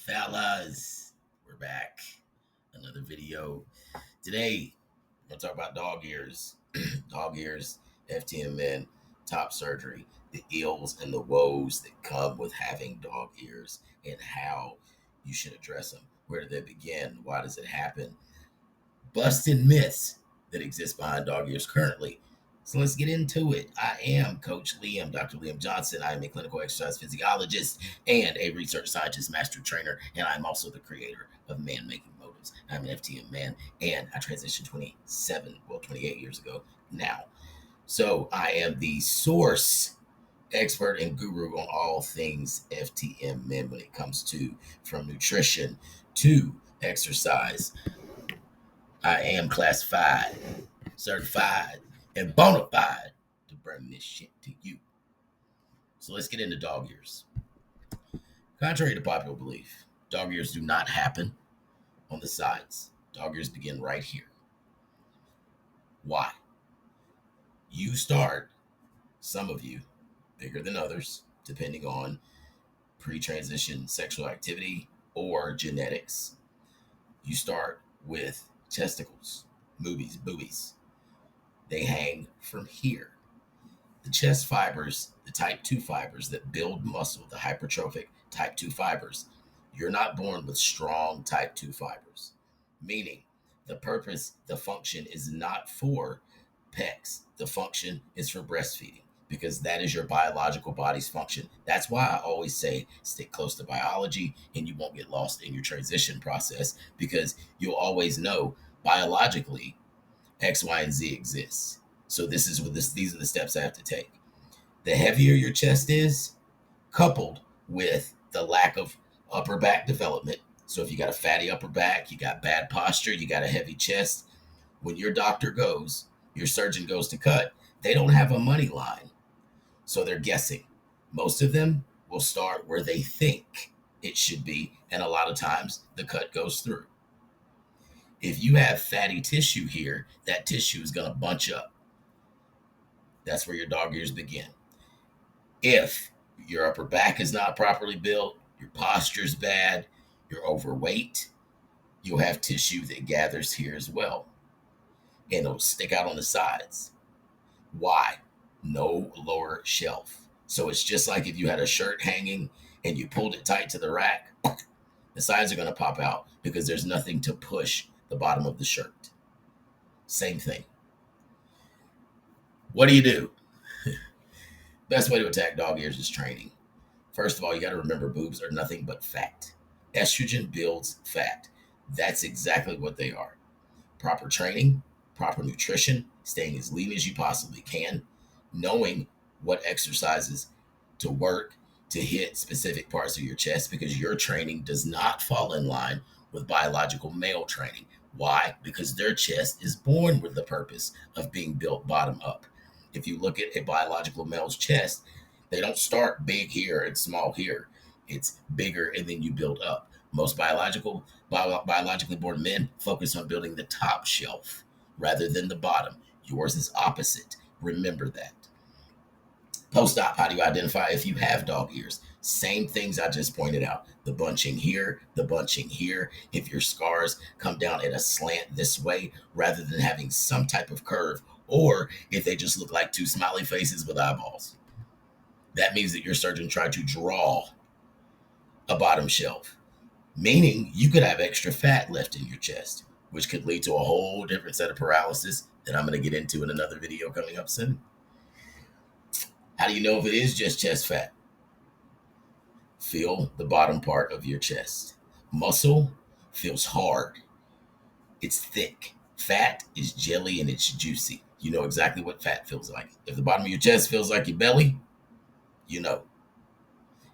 Fellas, we're back. Another video. Today, we're going to talk about dog ears. Dog ears, FTM, top surgery, the ills and the woes that come with having dog ears, and how you should address them. Where did they begin? Why does it happen? Busting myths that exist behind dog ears currently. So let's get into it. I am Coach Liam, Dr. Liam Johnson. I am a clinical exercise physiologist and a research scientist master trainer, and I'm also the creator of Man Making Motives. I'm an FTM man, and I transitioned 28 years ago now. So I am the source expert and guru on all things FTM men when it comes to from nutrition to exercise. I am classified, certified, and bona fide to bring this shit to you. So let's get into dog ears. Contrary to popular belief, dog ears do not happen on the sides. Dog ears begin right here. Why? You start, some of you, bigger than others, depending on pre-transition sexual activity or genetics. You start with testicles, boobies. They hang from here. The chest fibers, the type 2 fibers that build muscle, the hypertrophic type 2 fibers, you're not born with strong type 2 fibers, meaning the purpose, the function is not for pecs. The function is for breastfeeding because that is your biological body's function. That's why I always say stick close to biology and you won't get lost in your transition process because you'll always know biologically X, Y, and Z exists. So these are the steps I have to take. The heavier your chest is, coupled with the lack of upper back development. So if you got a fatty upper back, you got bad posture, you got a heavy chest, when your surgeon goes to cut, they don't have a money line. So they're guessing. Most of them will start where they think it should be, and a lot of times the cut goes through. If you have fatty tissue here, that tissue is going to bunch up. That's where your dog ears begin. If your upper back is not properly built, your posture's bad, you're overweight, you'll have tissue that gathers here as well. And it'll stick out on the sides. Why? No lower shelf. So it's just like if you had a shirt hanging and you pulled it tight to the rack, the sides are going to pop out because there's nothing to push the bottom of the shirt. Same thing. What do you do? Best way to attack dog ears is training. First of all, you got to remember boobs are nothing but fat. Estrogen builds fat. That's exactly what they are. Proper training, proper nutrition, staying as lean as you possibly can, knowing what exercises to work to hit specific parts of your chest because your training does not fall in line with biological male training. Why? Because their chest is born with the purpose of being built bottom up. If you look at a biological male's chest, they don't start big here and small here. It's bigger and then you build up. Most biologically born men focus on building the top shelf rather than the bottom. Yours is opposite. Remember that. Post-op, how do you identify if you have dog ears? Same things I just pointed out. The bunching here, the bunching here. If your scars come down at a slant this way rather than having some type of curve, or if they just look like two smiley faces with eyeballs. That means that your surgeon tried to draw a bottom shelf, meaning you could have extra fat left in your chest, which could lead to a whole different set of paralysis that I'm going to get into in another video coming up soon. How do you know if it is just chest fat? Feel the bottom part of your chest. Muscle feels hard. It's thick. Fat is jelly and it's juicy. You know exactly what fat feels like. If the bottom of your chest feels like your belly, you know.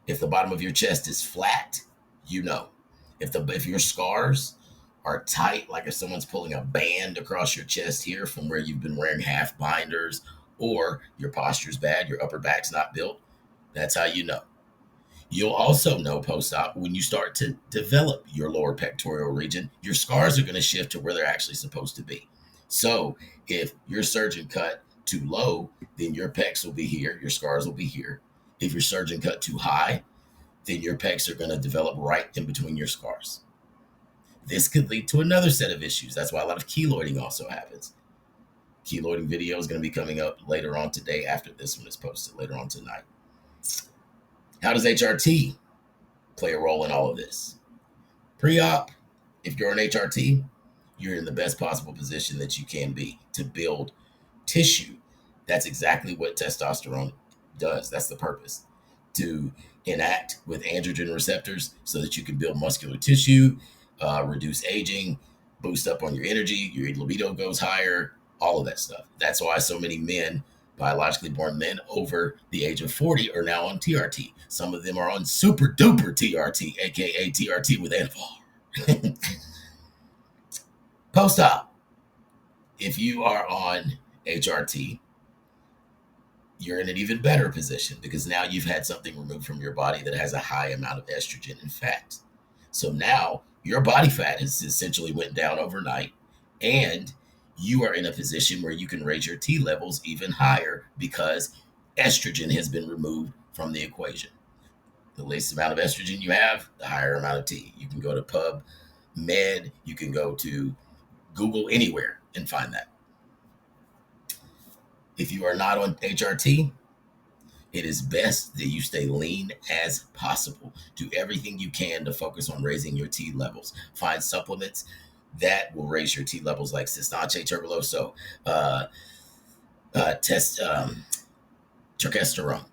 If the bottom of your chest is flat, you know. If your scars are tight, like if someone's pulling a band across your chest here from where you've been wearing half binders, or your posture's bad, your upper back's not built, that's how you know. You'll also know post-op when you start to develop your lower pectoral region, your scars are going to shift to where they're actually supposed to be. So if your surgeon cut too low, then your pecs will be here, your scars will be here. If your surgeon cut too high, then your pecs are going to develop right in between your scars. This could lead to another set of issues. That's why a lot of keloiding also happens. Keloiding video is going to be coming up later on today after this one is posted later on tonight. How does HRT play a role in all of this? Pre-op, if you're an HRT, you're in the best possible position that you can be to build tissue. That's exactly what testosterone does. That's the purpose, to enact with androgen receptors so that you can build muscular tissue, reduce aging, boost up on your energy, your libido goes higher, all of that stuff. That's why so many men, biologically born men over the age of 40, are now on TRT. Some of them are on super duper TRT, aka TRT with Anavar. Post-op, if you are on HRT, you're in an even better position because now you've had something removed from your body that has a high amount of estrogen and fat. So now your body fat has essentially went down overnight, and you are in a position where you can raise your T levels even higher because estrogen has been removed from the equation. The least amount of estrogen you have, the higher amount of T. You can go to PubMed, you can go to Google, anywhere, and find that. If you are not on HRT, it is best that you stay lean as possible. Do everything you can to focus on raising your T levels. Find supplements that will raise your T levels, like Cistache Tuberculoso, Terkesterone,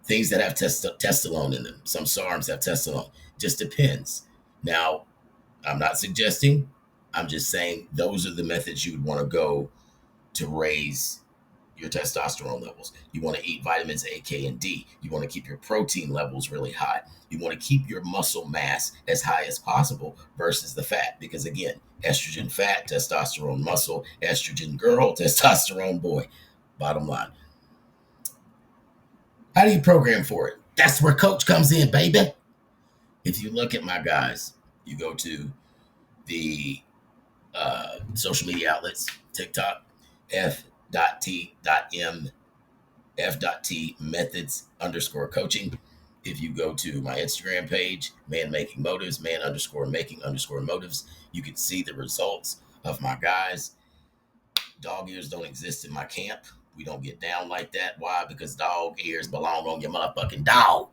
things that have testosterone in them. Some SARMs have testosterone. Just depends. Now, I'm not suggesting, I'm just saying those are the methods you would want to go to raise your testosterone levels. You want to eat vitamins A, K, and D. You want to keep your protein levels really high. You want to keep your muscle mass as high as possible versus the fat. Because again, estrogen fat, testosterone muscle, estrogen girl, testosterone boy. Bottom line. How do you program for it? That's where coach comes in, baby. If you look at my guys, you go to the social media outlets, TikTok, f.t.m, f.t methods _coaching. If you go to my Instagram page, man making motives, man _making _motives, you can see the results of my guys. Dog ears don't exist in my camp. We don't get down like that. Why? Because dog ears belong on your motherfucking dog.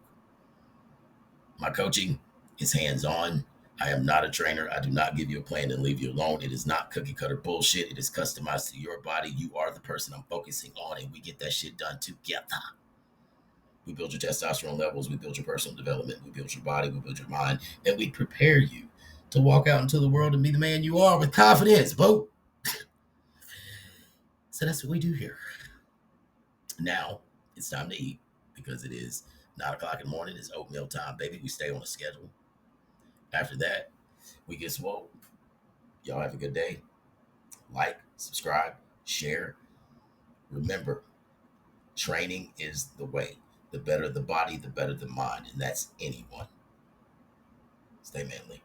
My coaching is hands-on. I am not a trainer. I do not give you a plan and leave you alone. It is not cookie cutter bullshit. It is customized to your body. You are the person I'm focusing on, and we get that shit done together. We build your testosterone levels. We build your personal development. We build your body. We build your mind, and we prepare you to walk out into the world and be the man you are with confidence, bro. So that's what we do here. Now it's time to eat because it is 9 o'clock in the morning. It's oatmeal time, baby. We stay on a schedule. After that, we get swole. Y'all have a good day. Like, subscribe, share. Remember, training is the way. The better the body, the better the mind. And that's anyone. Stay manly.